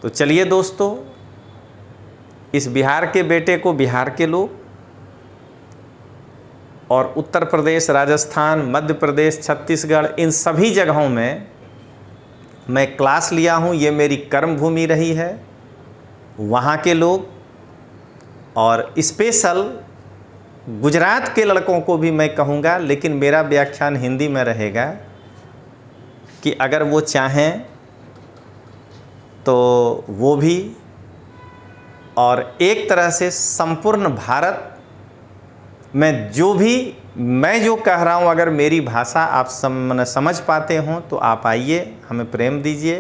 तो चलिए दोस्तों, इस बिहार के बेटे को बिहार के लोग और उत्तर प्रदेश, राजस्थान, मध्य प्रदेश, छत्तीसगढ़, इन सभी जगहों में मैं क्लास लिया हूँ। ये मेरी कर्म भूमि रही है। वहाँ के लोग और स्पेशल गुजरात के लड़कों को भी मैं कहूँगा, लेकिन मेरा व्याख्यान हिंदी में रहेगा कि अगर वो चाहें तो वो भी, और एक तरह से संपूर्ण भारत में जो भी मैं जो कह रहा हूँ, अगर मेरी भाषा आप समझ पाते हों तो आप आइए, हमें प्रेम दीजिए,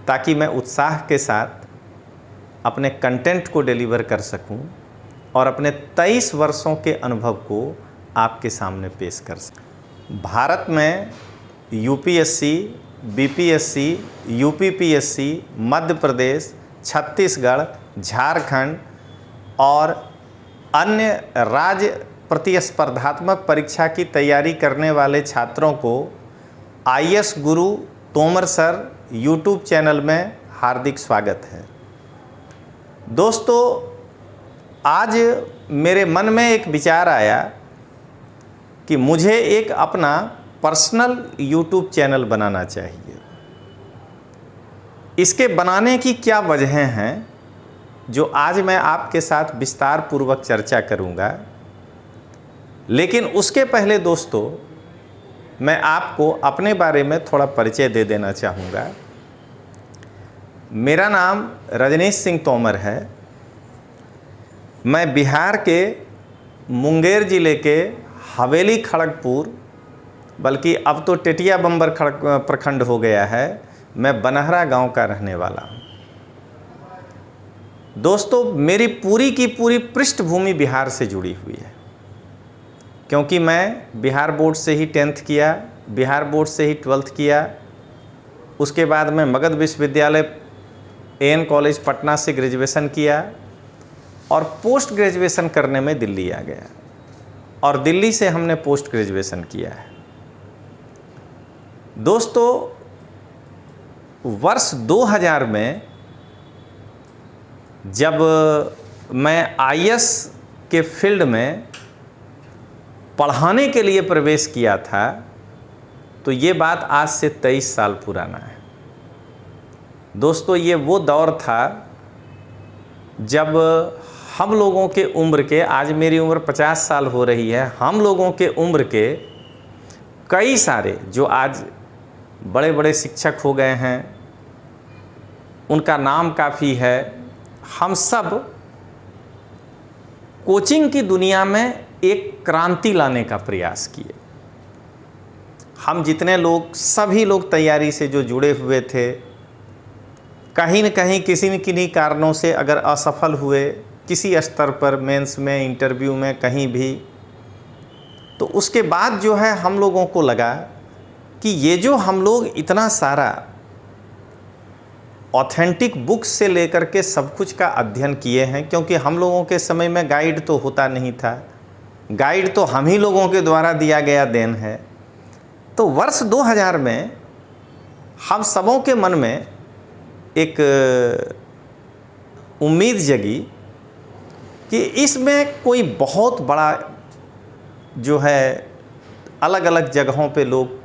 ताकि मैं उत्साह के साथ अपने कंटेंट को डिलीवर कर सकूं और अपने 23 वर्षों के अनुभव को आपके सामने पेश कर सकूं। भारत में UPSC, BPSC, UPPSC, Madhya Pradesh, Chhattisgarh, Jharkhand और अन्य राज्य प्रतिस्पर्धात्मक परीक्षा की तैयारी करने वाले छात्रों को आईएएस गुरु तोमर सर यूट्यूब चैनल में हार्दिक स्वागत है। दोस्तों, आज मेरे मन में एक विचार आया कि मुझे एक अपना पर्सनल यूट्यूब चैनल बनाना चाहिए। इसके बनाने की क्या वजहें हैं, जो आज मैं आपके साथ विस्तार पूर्वक चर्चा करूंगा। लेकिन उसके पहले दोस्तों, मैं आपको अपने बारे में थोड़ा परिचय दे देना चाहूँगा। मेरा नाम रजनीश सिंह तोमर है। मैं बिहार के मुंगेर ज़िले के हवेली खड़गपुर, बल्कि अब तो टेटिया बम्बर प्रखंड हो गया है, मैं बनहरा गांव का रहने वाला हूं। दोस्तों, मेरी पूरी की पूरी पृष्ठभूमि बिहार से जुड़ी हुई है, क्योंकि मैं बिहार बोर्ड से ही 10th किया, बिहार बोर्ड से ही 12th किया। उसके बाद मैं मगध विश्वविद्यालय एन कॉलेज पटना से ग्रेजुएशन किया और पोस्ट ग्रेजुएशन करने में दिल्ली आ गया और दिल्ली से हमने पोस्ट ग्रेजुएशन किया है। दोस्तों, वर्ष 2000 में जब मैं आईएएस के फील्ड में पढ़ाने के लिए प्रवेश किया था, तो ये बात आज से 23 साल पुराना है। दोस्तों, ये वो दौर था जब हम लोगों के उम्र के, आज मेरी उम्र 50 साल हो रही है, हम लोगों के उम्र के कई सारे जो आज बड़े बड़े शिक्षक हो गए हैं, उनका नाम काफ़ी है, हम सब कोचिंग की दुनिया में एक क्रांति लाने का प्रयास किए। हम जितने लोग, सभी लोग तैयारी से जो जुड़े हुए थे, कहीं न कहीं किसी न किन्हीं कारणों से अगर असफल हुए किसी स्तर पर, मेंस में, इंटरव्यू में, कहीं भी, तो उसके बाद जो है हम लोगों को लगा कि ये जो हम लोग इतना सारा ऑथेंटिक बुक्स से लेकर के सब कुछ का अध्ययन किए हैं, क्योंकि हम लोगों के समय में गाइड तो होता नहीं था, गाइड तो हम ही लोगों के द्वारा दिया गया देन है। तो वर्ष 2000 में हम सबों के मन में एक उम्मीद जगी कि इसमें कोई बहुत बड़ा जो है अलग अलग जगहों पे लोग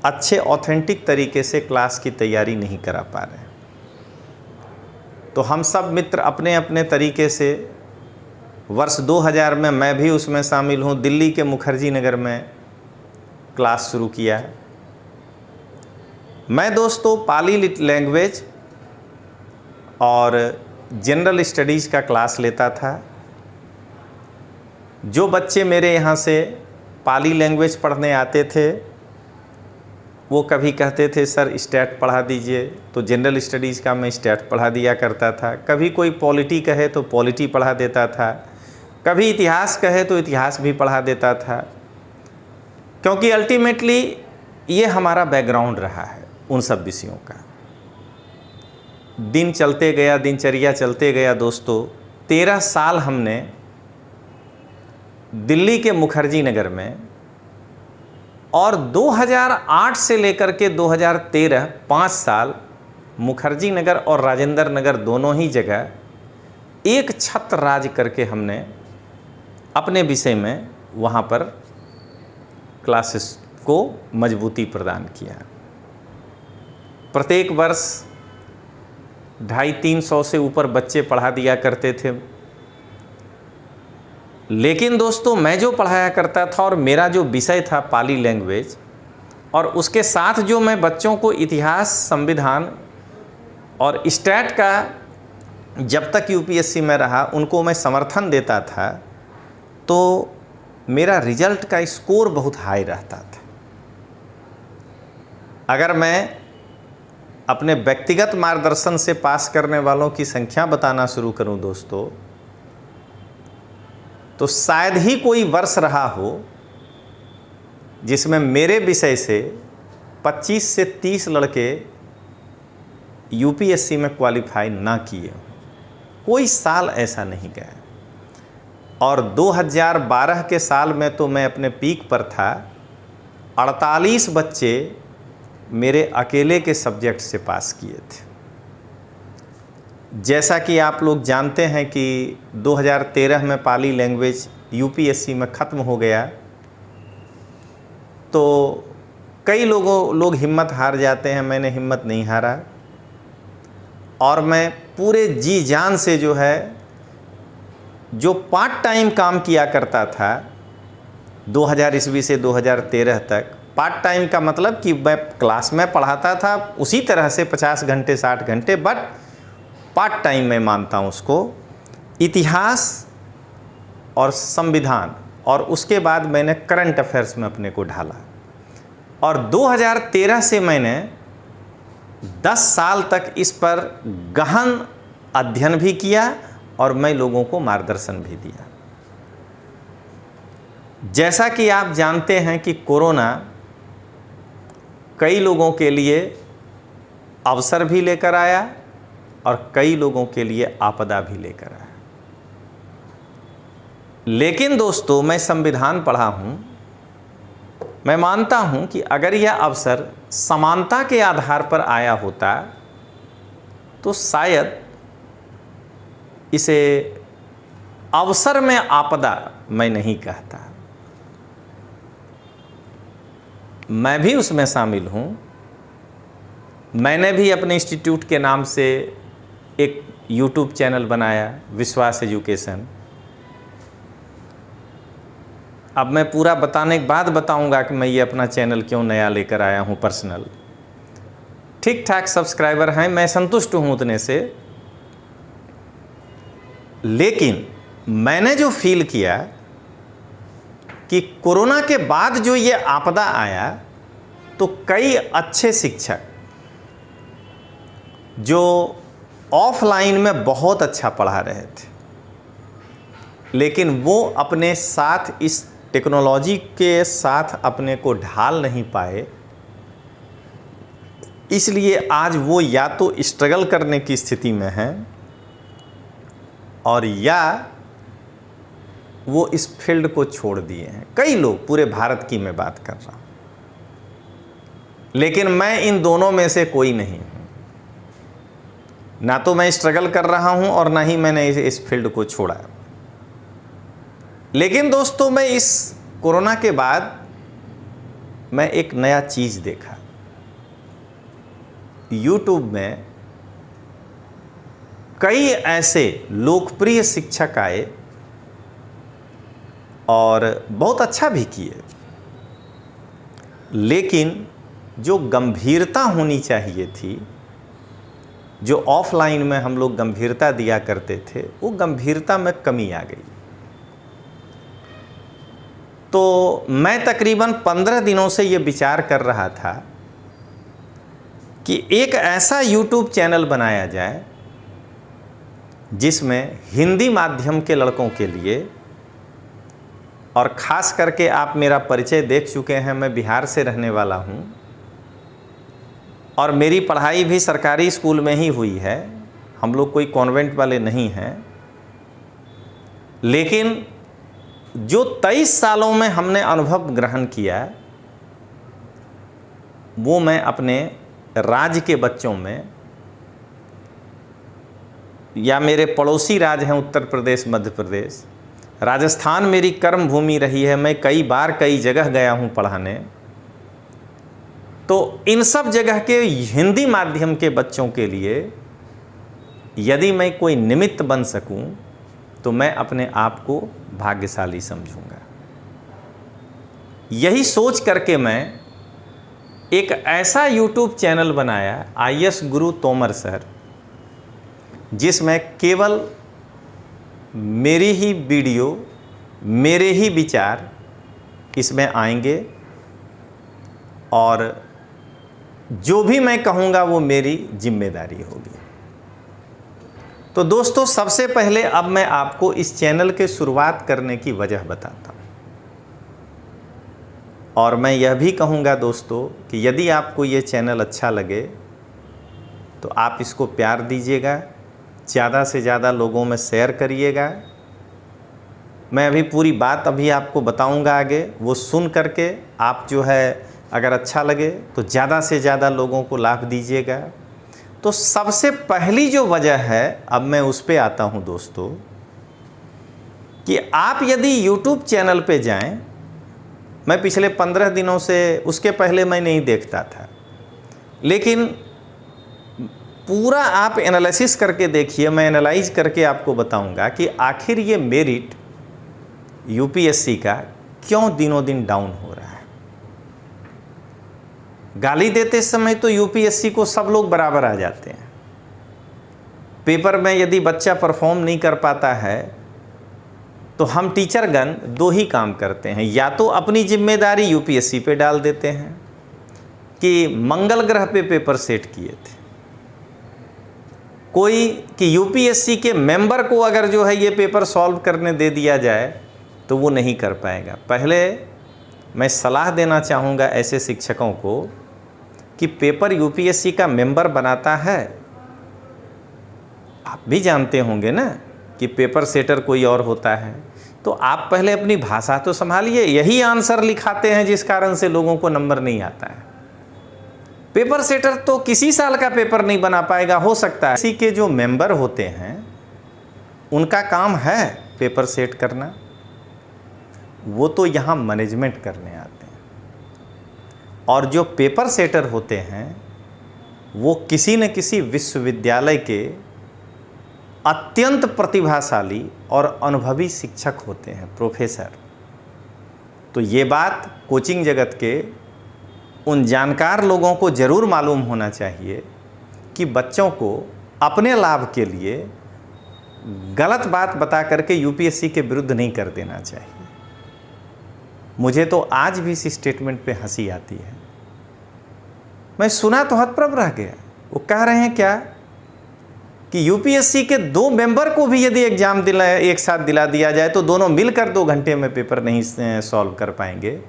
अच्छे ऑथेंटिक तरीके से क्लास की तैयारी नहीं करा पा रहे। तो हम सब मित्र अपने अपने तरीके से वर्ष 2000 में, मैं भी उसमें शामिल हूँ, दिल्ली के मुखर्जी नगर में क्लास शुरू किया। मैं दोस्तों पाली लैंग्वेज और जनरल स्टडीज़ का क्लास लेता था। जो बच्चे मेरे यहाँ से पाली लैंग्वेज पढ़ने आते थे, वो कभी कहते थे सर स्टैट पढ़ा दीजिए, तो जनरल स्टडीज़ का मैं स्टैट पढ़ा दिया करता था। कभी कोई पॉलिटी कहे तो पॉलिटी पढ़ा देता था, कभी इतिहास कहे तो इतिहास भी पढ़ा देता था, क्योंकि अल्टीमेटली ये हमारा बैकग्राउंड रहा है उन सब विषयों का। दिन चलते गया, दिनचर्या चलते गया दोस्तों। 13 साल हमने दिल्ली के मुखर्जी नगर में, और 2008 से लेकर के 2013 5 साल मुखर्जी नगर और राजेंद्र नगर दोनों ही जगह एक छत्र राज करके हमने अपने विषय में वहाँ पर क्लासेस को मजबूती प्रदान किया। प्रत्येक वर्ष 250-300 से ऊपर बच्चे पढ़ा दिया करते थे। लेकिन दोस्तों, मैं जो पढ़ाया करता था और मेरा जो विषय था पाली लैंग्वेज, और उसके साथ जो मैं बच्चों को इतिहास, संविधान और स्टैट का जब तक यूपीएससी में रहा उनको मैं समर्थन देता था, तो मेरा रिजल्ट का स्कोर बहुत हाई रहता था। अगर मैं अपने व्यक्तिगत मार्गदर्शन से पास करने वालों की संख्या बताना शुरू करूं दोस्तों, तो शायद ही कोई वर्ष रहा हो जिसमें मेरे विषय से 25 से 30 लड़के यूपीएससी में क्वालिफाई ना किए हों। कोई साल ऐसा नहीं गया। और 2012 के साल में तो मैं अपने पीक पर था। 48 बच्चे मेरे अकेले के सब्जेक्ट से पास किए थे। जैसा कि आप लोग जानते हैं कि 2013 में पाली लैंग्वेज यूपीएससी में ख़त्म हो गया, तो कई लोग हिम्मत हार जाते हैं। मैंने हिम्मत नहीं हारा और मैं पूरे जी जान से जो है, जो पार्ट टाइम काम किया करता था 2000 ईस्वी से 2013 तक। पार्ट टाइम का मतलब कि मैं क्लास में पढ़ाता था उसी तरह से 50 घंटे 60 घंटे, बट पार्ट टाइम मैं मानता हूँ उसको। इतिहास और संविधान, और उसके बाद मैंने करंट अफेयर्स में अपने को ढाला। और 2013 से मैंने 10 साल तक इस पर गहन अध्ययन भी किया और मैं लोगों को मार्गदर्शन भी दिया। जैसा कि आप जानते हैं कि कोरोना कई लोगों के लिए अवसर भी लेकर आया और कई लोगों के लिए आपदा भी लेकर आया। लेकिन दोस्तों, मैं संविधान पढ़ा हूँ। मैं मानता हूँ कि अगर यह अवसर समानता के आधार पर आया होता तो शायद इसे अवसर में आपदा मैं नहीं कहता। मैं भी उसमें शामिल हूँ। मैंने भी अपने इंस्टीट्यूट के नाम से एक यूट्यूब चैनल बनाया, विश्वास एजुकेशन। अब मैं पूरा बताने के बाद बताऊंगा कि मैं ये अपना चैनल क्यों नया लेकर आया हूँ। पर्सनल ठीक ठाक सब्सक्राइबर हैं, मैं संतुष्ट हूँ उतने से। लेकिन मैंने जो फील किया कि कोरोना के बाद जो ये आपदा आया, तो कई अच्छे शिक्षक जो ऑफलाइन में बहुत अच्छा पढ़ा रहे थे, लेकिन वो अपने साथ इस टेक्नोलॉजी के साथ अपने को ढाल नहीं पाए। इसलिए आज वो या तो स्ट्रगल करने की स्थिति में हैं और या वो इस फील्ड को छोड़ दिए हैं। कई लोग, पूरे भारत की मैं बात कर रहा हूँ, लेकिन मैं इन दोनों में से कोई नहीं हूँ। ना तो मैं स्ट्रगल कर रहा हूँ और ना ही मैंने इस फील्ड को छोड़ा। लेकिन दोस्तों, मैं इस कोरोना के बाद मैं एक नया चीज़ देखा। YouTube में कई ऐसे लोकप्रिय शिक्षक आए और बहुत अच्छा भी किए, लेकिन जो गंभीरता होनी चाहिए थी, जो ऑफलाइन में हम लोग गंभीरता दिया करते थे, वो गंभीरता में कमी आ गई। तो मैं तकरीबन 15 दिनों से ये विचार कर रहा था कि एक ऐसा YouTube चैनल बनाया जाए जिसमें हिंदी माध्यम के लड़कों के लिए, और ख़ास करके आप मेरा परिचय देख चुके हैं, मैं बिहार से रहने वाला हूँ और मेरी पढ़ाई भी सरकारी स्कूल में ही हुई है। हम लोग कोई कॉन्वेंट वाले नहीं हैं। लेकिन जो 23 सालों में हमने अनुभव ग्रहण किया, वो मैं अपने राज्य के बच्चों में या मेरे पड़ोसी राज्य हैं उत्तर प्रदेश, मध्य प्रदेश, राजस्थान मेरी कर्म भूमि रही है, मैं कई बार कई जगह गया हूं पढ़ाने, तो इन सब जगह के हिंदी माध्यम के बच्चों के लिए यदि मैं कोई निमित्त बन सकूं तो मैं अपने आप को भाग्यशाली समझूंगा। यही सोच करके मैं एक ऐसा YouTube चैनल बनाया, IAS गुरु तोमर सर, जिसमें केवल मेरी ही वीडियो, मेरे ही विचार इसमें आएंगे और जो भी मैं कहूँगा वो मेरी जिम्मेदारी होगी। तो दोस्तों, सबसे पहले अब मैं आपको इस चैनल के शुरुआत करने की वजह बताता हूँ। और मैं यह भी कहूँगा दोस्तों कि यदि आपको ये चैनल अच्छा लगे तो आप इसको प्यार दीजिएगा, ज़्यादा से ज़्यादा लोगों में शेयर करिएगा। मैं अभी पूरी बात अभी आपको बताऊंगा आगे, वो सुन करके आप जो है अगर अच्छा लगे तो ज़्यादा से ज़्यादा लोगों को लाभ दीजिएगा। तो सबसे पहली जो वजह है, अब मैं उस पे आता हूं दोस्तों, कि आप यदि YouTube चैनल पे जाएं, मैं पिछले 15 दिनों से, उसके पहले मैं नहीं देखता था, लेकिन पूरा आप एनालिसिस करके देखिए, मैं एनालाइज करके आपको बताऊंगा कि आखिर ये मेरिट UPSC का क्यों दिनों दिन डाउन हो रहा है। गाली देते समय तो UPSC को सब लोग बराबर आ जाते हैं। पेपर में यदि बच्चा परफॉर्म नहीं कर पाता है तो हम टीचरगण दो ही काम करते हैं, या तो अपनी जिम्मेदारी UPSC पे डाल देते हैं कि मंगल ग्रह पे पेपर सेट किए थे, कोई कि UPSC के मेंबर को अगर जो है ये पेपर सॉल्व करने दे दिया जाए तो वो नहीं कर पाएगा। पहले मैं सलाह देना चाहूँगा ऐसे शिक्षकों को कि पेपर UPSC का मेंबर बनाता है, आप भी जानते होंगे ना कि पेपर सेटर कोई और होता है, तो आप पहले अपनी भाषा तो संभालिए। यही आंसर लिखाते हैं जिस कारण से लोगों को नंबर नहीं आता है। पेपर सेटर तो किसी साल का पेपर नहीं बना पाएगा, हो सकता है किसी के जो मेंबर होते हैं उनका काम है पेपर सेट करना, वो तो यहाँ मैनेजमेंट करने आते हैं। और जो पेपर सेटर होते हैं वो किसी न किसी विश्वविद्यालय के अत्यंत प्रतिभाशाली और अनुभवी शिक्षक होते हैं, प्रोफेसर। तो ये बात कोचिंग जगत के उन जानकार लोगों को ज़रूर मालूम होना चाहिए कि बच्चों को अपने लाभ के लिए गलत बात बता करके UPSC के विरुद्ध नहीं कर देना चाहिए। मुझे तो आज भी इस स्टेटमेंट पे हंसी आती है। मैं सुना तो हतप्रभ रह गया। वो कह रहे हैं क्या कि UPSC के 2 मेंबर को भी यदि एग्जाम एक साथ दिला दिया जाए तो दोनों मिलकर 2 घंटे में पेपर नहीं सॉल्व कर पाएंगे।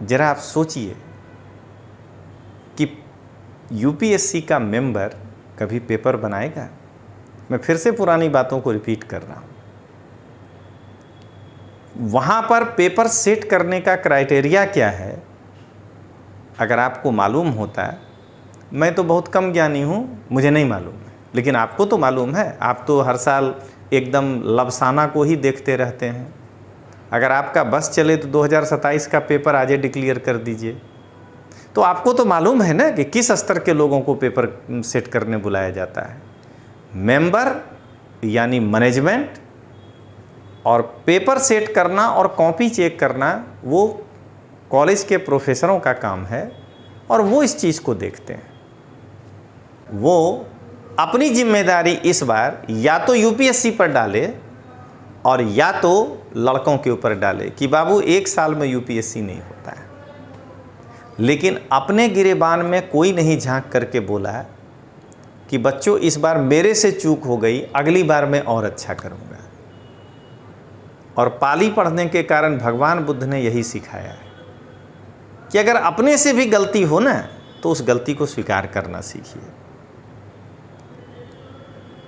जरा आप सोचिए कि UPSC का मेंबर कभी पेपर बनाएगा। मैं फिर से पुरानी बातों को रिपीट कर रहा हूं। वहां पर पेपर सेट करने का क्राइटेरिया क्या है, अगर आपको मालूम होता है। मैं तो बहुत कम ज्ञानी हूं, मुझे नहीं मालूम है, लेकिन आपको तो मालूम है। आप तो हर साल एकदम लबसाना को ही देखते रहते हैं। अगर आपका बस चले तो 2027 का पेपर आज डिक्लेयर कर दीजिए। तो आपको तो मालूम है ना कि किस स्तर के लोगों को पेपर सेट करने बुलाया जाता है। मेंबर यानी मैनेजमेंट, और पेपर सेट करना और कॉपी चेक करना वो कॉलेज के प्रोफेसरों का काम है, और वो इस चीज़ को देखते हैं। वो अपनी जिम्मेदारी इस बार या तो UPSC पर डाले और या तो लड़कों के ऊपर डाले कि बाबू 1 साल में UPSC नहीं होता है। लेकिन अपने गिरेबान में कोई नहीं झांक करके बोला कि बच्चों इस बार मेरे से चूक हो गई, अगली बार मैं और अच्छा करूँगा। और पाली पढ़ने के कारण भगवान बुद्ध ने यही सिखाया है कि अगर अपने से भी गलती हो ना तो उस गलती को स्वीकार करना सीखिए।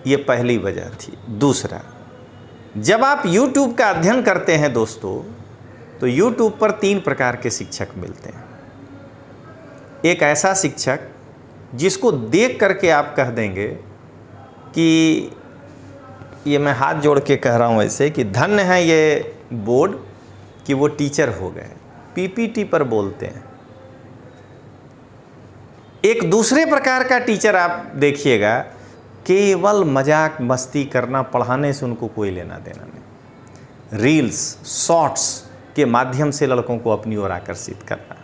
ये पहली वजह थी। दूसरा, जब आप YouTube का अध्ययन करते हैं दोस्तों, तो YouTube पर 3 प्रकार के शिक्षक मिलते हैं। एक ऐसा शिक्षक जिसको देख करके आप कह देंगे कि ये मैं हाथ जोड़ के कह रहा हूँ ऐसे कि धन्य है ये बोर्ड कि वो टीचर हो गए। पीपीटी पर बोलते हैं। एक दूसरे प्रकार का टीचर आप देखिएगा, केवल मजाक मस्ती करना, पढ़ाने से उनको कोई लेना देना नहीं। रील्स, शॉर्ट्स के माध्यम से लड़कों को अपनी ओर आकर्षित करना।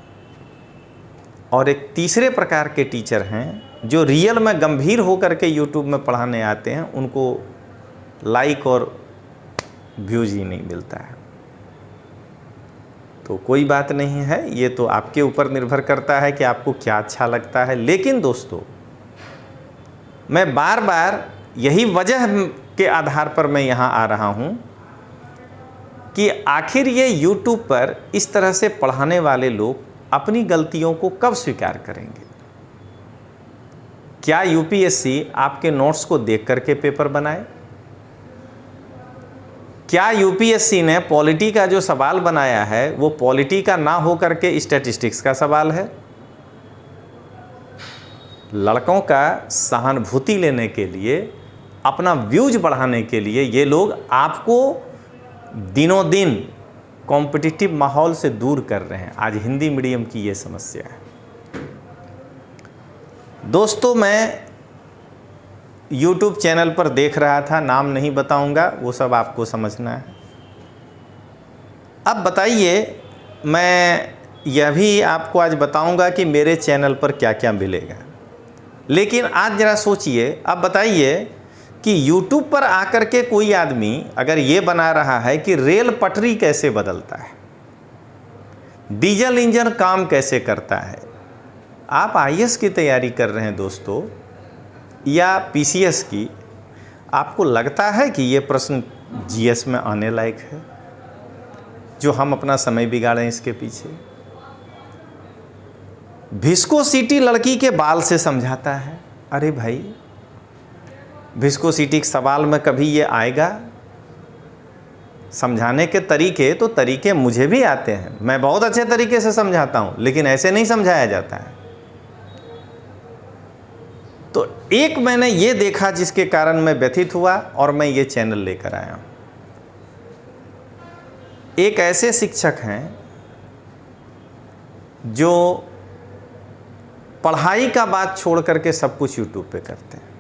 और एक तीसरे प्रकार के टीचर हैं जो रियल में गंभीर होकर के यूट्यूब में पढ़ाने आते हैं, उनको लाइक और व्यूज ही नहीं मिलता है। तो कोई बात नहीं है, ये तो आपके ऊपर निर्भर करता है कि आपको क्या अच्छा लगता है। लेकिन दोस्तों, मैं बार बार यही वजह के आधार पर मैं यहाँ आ रहा हूँ कि आखिर ये यूट्यूब पर इस तरह से पढ़ाने वाले लोग अपनी गलतियों को कब स्वीकार करेंगे? क्या यूपीएससी आपके नोट्स को देख करके पेपर बनाए? क्या यूपीएससी ने पॉलिटी का जो सवाल बनाया है वो पॉलिटी का ना हो करके स्टैटिस्टिक्स का सवाल है? लड़कों का सहानुभूति लेने के लिए, अपना व्यूज बढ़ाने के लिए ये लोग आपको दिनों दिन कॉम्पिटिटिव माहौल से दूर कर रहे हैं। आज हिंदी मीडियम की ये समस्या है। दोस्तों, मैं YouTube चैनल पर देख रहा था, नाम नहीं बताऊंगा, वो सब आपको समझना है। अब बताइए, मैं यह भी आपको आज बताऊंगा कि मेरे चैनल पर क्या क्या मिलेगा। लेकिन आज ज़रा सोचिए, अब बताइए कि YouTube पर आकर के कोई आदमी अगर ये बना रहा है कि रेल पटरी कैसे बदलता है, डीजल इंजन काम कैसे करता है। आप IAS की तैयारी कर रहे हैं दोस्तों, या PCS की, आपको लगता है कि ये प्रश्न GS में आने लायक है जो हम अपना समय बिगाड़ें इसके पीछे? विस्कोसिटी लड़की के बाल से समझाता है। अरे भाई, विस्कोसिटी के सवाल में कभी ये आएगा? समझाने के तरीके मुझे भी आते हैं, मैं बहुत अच्छे तरीके से समझाता हूँ, लेकिन ऐसे नहीं समझाया जाता है। तो एक मैंने ये देखा जिसके कारण मैं व्यथित हुआ और मैं ये चैनल लेकर आया हूँ। एक ऐसे शिक्षक हैं जो पढ़ाई का बात छोड़ करके सब कुछ यूट्यूब पे करते हैं।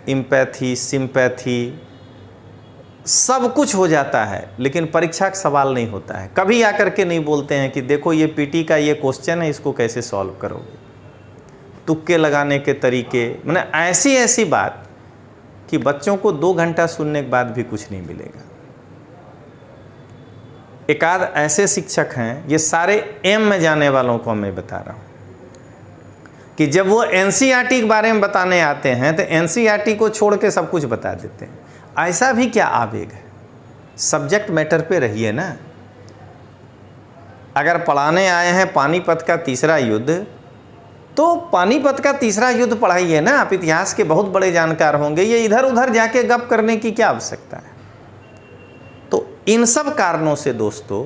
एम्पैथी, सिंपैथी सब कुछ हो जाता है, लेकिन परीक्षा का सवाल नहीं होता है। कभी आकर के नहीं बोलते हैं कि देखो ये पीटी का ये क्वेश्चन है, इसको कैसे सॉल्व करोगे। तुक्के लगाने के तरीके, मैंने ऐसी बात कि बच्चों को 2 घंटा सुनने के बाद भी कुछ नहीं मिलेगा। एक आध ऐसे शिक्षक हैं, ये सारे एम में जाने वालों को मैं बता रहा हूँ, कि जब वो NCERT के बारे में बताने आते हैं तो NCERT को छोड़ के सब कुछ बता देते हैं। ऐसा भी क्या आवेग है? सब्जेक्ट मैटर पे रहिए ना। अगर पढ़ाने आए हैं पानीपत का तीसरा युद्ध, तो पानीपत का तीसरा युद्ध पढ़ाइए ना। आप इतिहास के बहुत बड़े जानकार होंगे, ये इधर उधर जाके गप करने की क्या आवश्यकता है? तो इन सब कारणों से दोस्तों,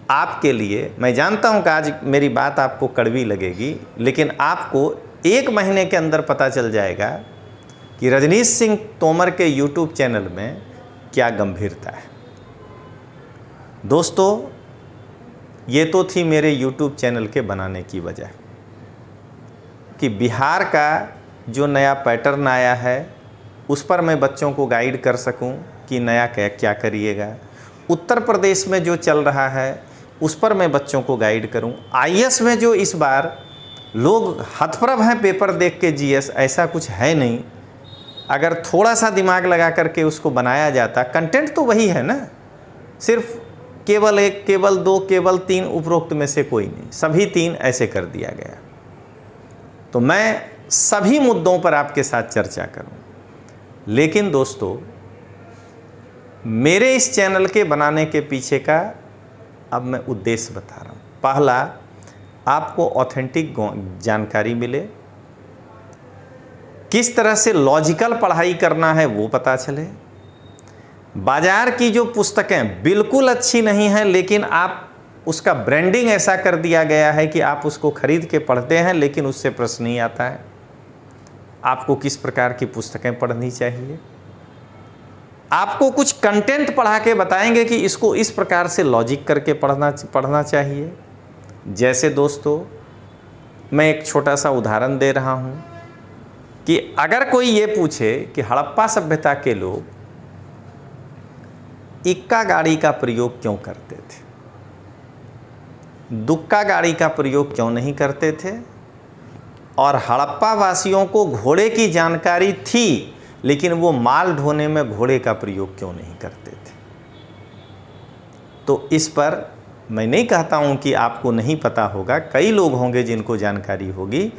आपके लिए, मैं जानता हूं कि आज मेरी बात आपको कड़वी लगेगी, लेकिन आपको 1 महीने के अंदर पता चल जाएगा कि रजनीश सिंह तोमर के YouTube चैनल में क्या गंभीरता है। दोस्तों, ये तो थी मेरे YouTube चैनल के बनाने की वजह, कि बिहार का जो नया पैटर्न आया है उस पर मैं बच्चों को गाइड कर सकूं कि नया क्या करिएगा। उत्तर प्रदेश में जो चल रहा है उस पर मैं बच्चों को गाइड करूं। IAS में जो इस बार लोग हतप्रभ हैं पेपर देख के, GS ऐसा कुछ है नहीं। अगर थोड़ा सा दिमाग लगा करके उसको बनाया जाता, कंटेंट तो वही है ना, सिर्फ केवल 1, केवल 2, केवल 3 उपरोक्त में से कोई नहीं, सभी 3 ऐसे कर दिया गया। तो मैं सभी मुद्दों पर आपके साथ चर्चा करूं। लेकिन दोस्तों, मेरे इस चैनल के बनाने के पीछे का अब मैं उद्देश्य बता रहा हूं। पहला, आपको ऑथेंटिक जानकारी मिले, किस तरह से लॉजिकल पढ़ाई करना है वो पता चले। बाजार की जो पुस्तकें बिल्कुल अच्छी नहीं हैं, लेकिन आप उसका ब्रांडिंग ऐसा कर दिया गया है कि आप उसको खरीद के पढ़ते हैं, लेकिन उससे प्रश्न नहीं आता है। आपको किस प्रकार की पुस्तकें पढ़नी चाहिए। आपको कुछ कंटेंट पढ़ा के बताएंगे कि इसको इस प्रकार से लॉजिक करके पढ़ना चाहिए। जैसे दोस्तों, मैं एक छोटा सा उदाहरण दे रहा हूँ कि अगर कोई ये पूछे कि हड़प्पा सभ्यता के लोग इक्का गाड़ी का प्रयोग क्यों करते थे, दुक्का गाड़ी का प्रयोग क्यों नहीं करते थे, और हड़प्पा वासियों को घोड़े की जानकारी थी लेकिन वो माल ढोने में घोड़े का प्रयोग क्यों नहीं करते थे। तो इस पर मैं नहीं कहता हूँ कि आपको नहीं पता होगा, कई लोग होंगे जिनको जानकारी होगी,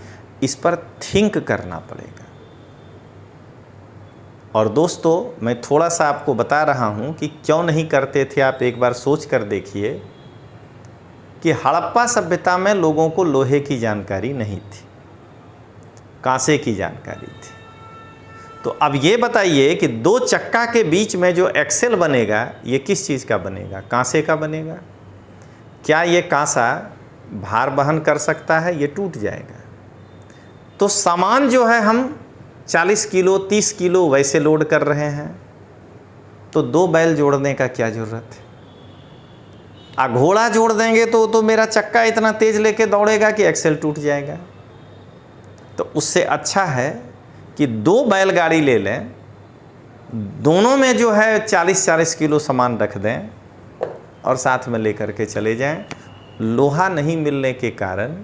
इस पर थिंक करना पड़ेगा। और दोस्तों, मैं थोड़ा सा आपको बता रहा हूँ कि क्यों नहीं करते थे। आप एक बार सोच कर देखिए कि हड़प्पा सभ्यता में लोगों को लोहे की जानकारी नहीं थी, कांसे की जानकारी थी। तो अब ये बताइए कि दो चक्का के बीच में जो एक्सेल बनेगा ये किस चीज़ का बनेगा, कांसे का बनेगा। क्या ये कांसा भार वहन कर सकता है? ये टूट जाएगा। तो सामान जो है हम 40 किलो 30 किलो वैसे लोड कर रहे हैं, तो 2 बैल जोड़ने का क्या ज़रूरत है। घोड़ा जोड़ देंगे तो मेरा चक्का इतना तेज़ लेके दौड़ेगा कि एक्सेल टूट जाएगा। तो उससे अच्छा है कि 2 बैलगाड़ी ले लें, दोनों में जो है 40-40 किलो सामान रख दें और साथ में लेकर के चले जाएं। लोहा नहीं मिलने के कारण,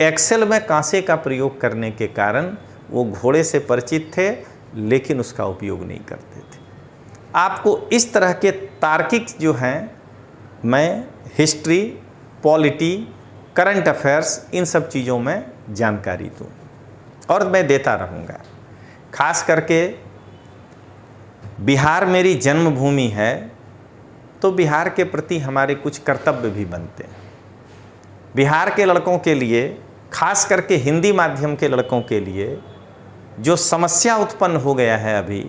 एक्सेल में कांसे का प्रयोग करने के कारण वो घोड़े से परिचित थे लेकिन उसका उपयोग नहीं करते थे। आपको इस तरह के तार्किक जो हैं, मैं हिस्ट्री, पॉलिटी, करंट अफेयर्स, इन सब चीज़ों में जानकारी दूँ और मैं देता रहूँगा। खास करके बिहार मेरी जन्मभूमि है तो बिहार के प्रति हमारे कुछ कर्तव्य भी बनते हैं। बिहार के लड़कों के लिए, खास करके हिंदी माध्यम के लड़कों के लिए जो समस्या उत्पन्न हो गया है, अभी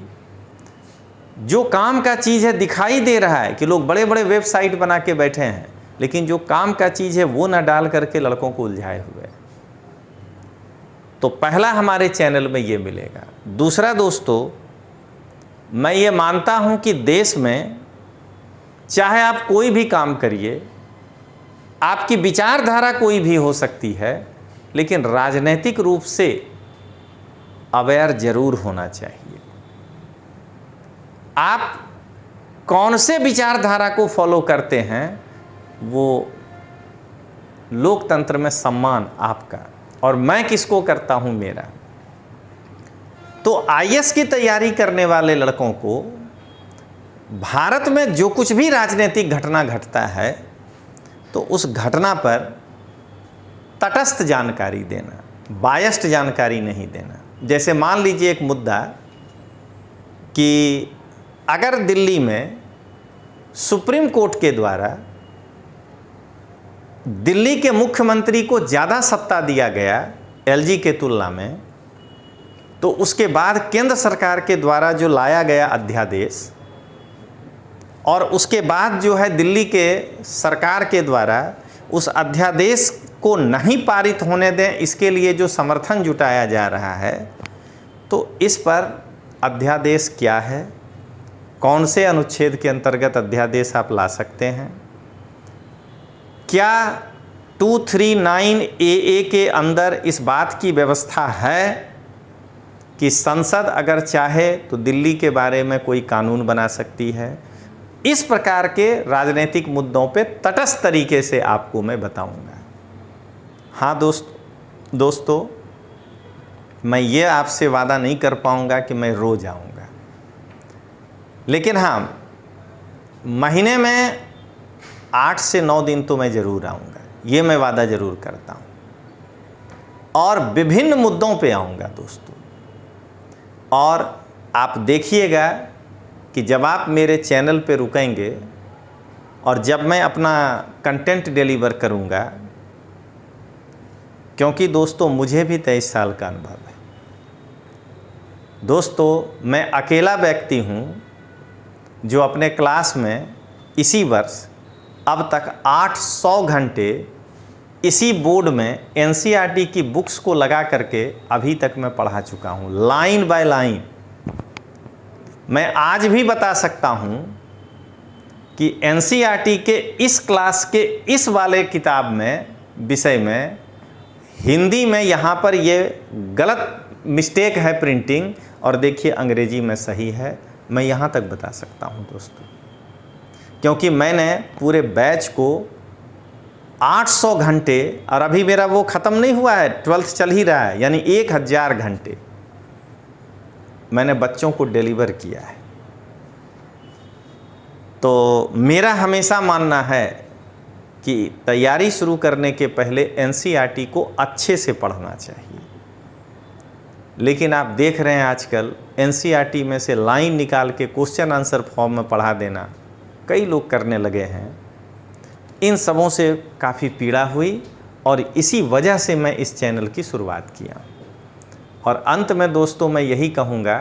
जो काम का चीज़ है दिखाई दे रहा है कि लोग बड़े बड़े वेबसाइट बना के बैठे हैं, लेकिन जो काम का चीज़ है वो ना डाल करके लड़कों को उलझाए हुए। तो पहला हमारे चैनल में ये मिलेगा। दूसरा दोस्तों, मैं ये मानता हूँ कि देश में चाहे आप कोई भी काम करिए, आपकी विचारधारा कोई भी हो सकती है, लेकिन राजनीतिक रूप से अवेयर जरूर होना चाहिए। आप कौन से विचारधारा को फॉलो करते हैं, वो लोकतंत्र में सम्मान आपका, और मैं किसको करता हूं, मेरा। तो आईएएस की तैयारी करने वाले लड़कों को भारत में जो कुछ भी राजनीतिक घटना घटता है तो उस घटना पर तटस्थ जानकारी देना, बायस्ड जानकारी नहीं देना। जैसे मान लीजिए एक मुद्दा कि अगर दिल्ली में सुप्रीम कोर्ट के द्वारा दिल्ली के मुख्यमंत्री को ज़्यादा सत्ता दिया गया एलजी के तुलना में, तो उसके बाद केंद्र सरकार के द्वारा जो लाया गया अध्यादेश, और उसके बाद जो है दिल्ली के सरकार के द्वारा उस अध्यादेश को नहीं पारित होने दें, इसके लिए जो समर्थन जुटाया जा रहा है, तो इस पर अध्यादेश क्या है, कौन से अनुच्छेद के अंतर्गत अध्यादेश आप ला सकते हैं, क्या 239 AA के अंदर इस बात की व्यवस्था है कि संसद अगर चाहे तो दिल्ली के बारे में कोई कानून बना सकती है। इस प्रकार के राजनीतिक मुद्दों पे तटस्थ तरीके से आपको मैं बताऊंगा। हाँ दोस्तों, मैं ये आपसे वादा नहीं कर पाऊंगा कि मैं रोज़ आऊँगा, लेकिन हाँ, महीने में 8 से 9 दिन तो मैं ज़रूर आऊँगा, ये मैं वादा ज़रूर करता हूँ। और विभिन्न मुद्दों पे आऊँगा दोस्तों। और आप देखिएगा कि जब आप मेरे चैनल पे रुकेंगे और जब मैं अपना कंटेंट डिलीवर करूँगा, क्योंकि दोस्तों मुझे भी 23 साल का अनुभव है। दोस्तों, मैं अकेला व्यक्ति हूँ जो अपने क्लास में इसी वर्ष अब तक 800 घंटे इसी बोर्ड में एनसीईआरटी की बुक्स को लगा करके अभी तक मैं पढ़ा चुका हूँ, लाइन बाय लाइन। मैं आज भी बता सकता हूँ कि एनसीईआरटी के इस क्लास के इस वाले किताब में, विषय में, हिंदी में यहाँ पर ये गलत मिस्टेक है प्रिंटिंग, और देखिए अंग्रेजी में सही है। मैं यहाँ तक बता सकता हूँ दोस्तों, क्योंकि मैंने पूरे बैच को 800 घंटे, और अभी मेरा वो ख़त्म नहीं हुआ है, 12th चल ही रहा है, यानी 1000 घंटे मैंने बच्चों को डिलीवर किया है। तो मेरा हमेशा मानना है कि तैयारी शुरू करने के पहले एनसीईआरटी को अच्छे से पढ़ना चाहिए। लेकिन आप देख रहे हैं आजकल एनसीईआरटी में से लाइन निकाल के क्वेश्चन आंसर फॉर्म में पढ़ा देना कई लोग करने लगे हैं। इन सबों से काफ़ी पीड़ा हुई और इसी वजह से मैं इस चैनल की शुरुआत किया। और अंत में दोस्तों मैं यही कहूँगा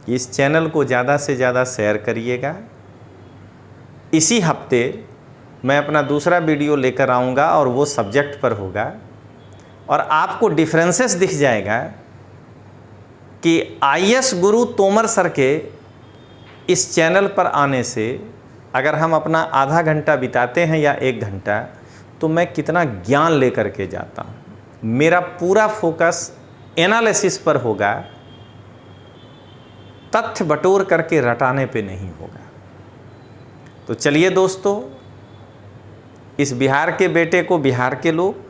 कि इस चैनल को ज़्यादा से ज़्यादा शेयर करिएगा। इसी हफ्ते मैं अपना दूसरा वीडियो लेकर आऊँगा और वो सब्जेक्ट पर होगा, और आपको डिफरेंसेस दिख जाएगा कि आईएएस गुरु तोमर सर के इस चैनल पर आने से अगर हम अपना आधा घंटा बिताते हैं या 1 घंटा, तो मैं कितना ज्ञान लेकर के जाता हूँ। मेरा पूरा फोकस एनालिसिस पर होगा, तथ्य बटोर करके रटाने पे नहीं होगा। तो चलिए दोस्तों, इस बिहार के बेटे को बिहार के लोग,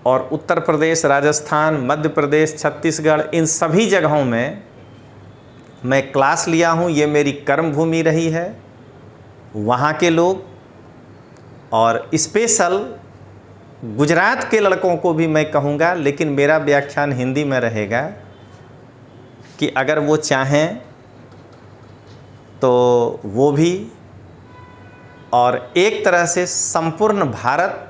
और उत्तर प्रदेश, राजस्थान, मध्य प्रदेश, छत्तीसगढ़, इन सभी जगहों में मैं क्लास लिया हूँ। ये मेरी कर्म भूमि रही है। वहाँ के लोग, और स्पेशल गुजरात के लड़कों को भी मैं कहूँगा, लेकिन मेरा व्याख्यान हिंदी में रहेगा, कि अगर वो चाहें तो वो भी, और एक तरह से संपूर्ण भारत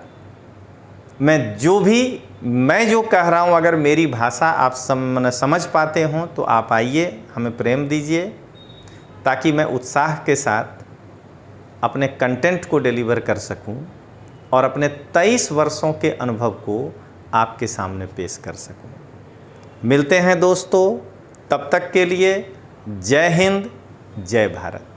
में जो भी मैं जो कह रहा हूँ, अगर मेरी भाषा आप समझ पाते हों तो आप आइए, हमें प्रेम दीजिए, ताकि मैं उत्साह के साथ अपने कंटेंट को डिलीवर कर सकूं और अपने 23 वर्षों के अनुभव को आपके सामने पेश कर सकूं। मिलते हैं दोस्तों, तब तक के लिए जय हिंद, जय भारत।